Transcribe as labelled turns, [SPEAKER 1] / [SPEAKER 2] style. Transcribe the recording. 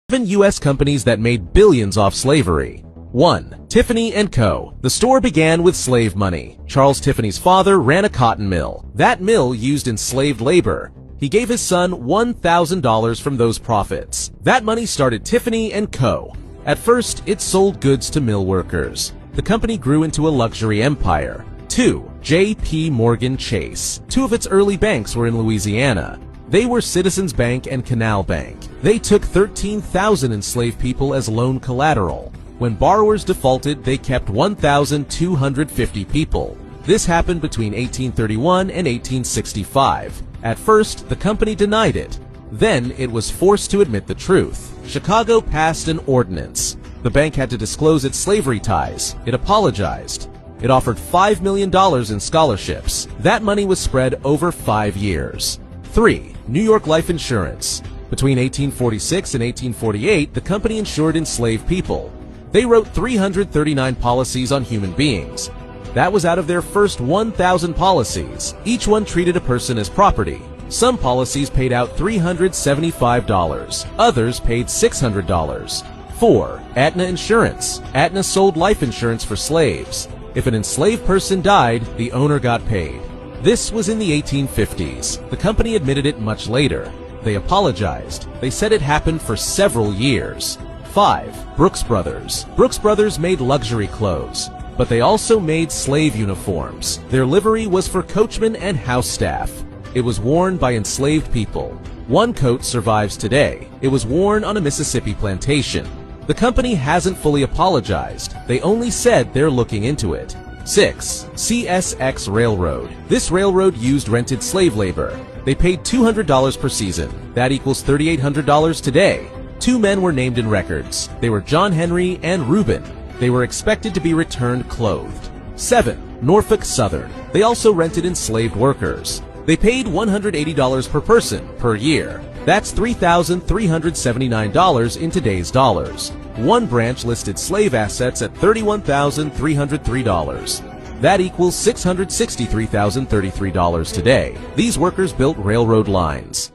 [SPEAKER 1] 7 U.S. companies that made billions off slavery. 1. Tiffany & Co. The store began with slave money. Charles Tiffany's father ran a cotton mill. That mill used enslaved labor. He gave his son $1,000 from those profits. That money started Tiffany & Co. At first, it sold goods to mill workers. The company grew into a luxury empire. 2. J.P. Morgan Chase. Two of its early banks were in Louisiana. They were Citizens Bank and Canal Bank. They took 13,000 enslaved people as loan collateral. When borrowers defaulted, they kept 1,250 people. This happened between 1831 and 1865. At first, the company denied it. Then, it was forced to admit the truth. Chicago passed an ordinance. The bank had to disclose its slavery ties. It apologized. It offered $5 million in scholarships. That money was spread over 5 years. 3. New York Life Insurance. Between 1846 and 1848, the company insured enslaved people. They wrote 339 policies on human beings. That was out of their first 1,000 policies. Each one treated a person as property. Some policies paid out $375. Others paid $600. 4. Aetna Insurance. Aetna sold life insurance for slaves. If an enslaved person died, the owner got paid. This was in the 1850s. The company admitted it much later. They apologized. They said it happened for several years. 5. Brooks Brothers. Brooks Brothers made luxury clothes, but they also made slave uniforms. Their livery was for coachmen and house staff. It was worn by enslaved people. One coat survives today. It was worn on a Mississippi plantation. The company hasn't fully apologized. They only said they're looking into it. 6. CSX Railroad. This railroad used rented slave labor. They paid $200 per season. That equals $3,800 today. 2 men were named in records. They were John Henry and Reuben. They were expected to be returned clothed. 7. Norfolk Southern. They also rented enslaved workers. They paid $180 per person per year. That's $3,379 in today's dollars. One branch listed slave assets at $31,303. That equals $663,033 today. These workers built railroad lines.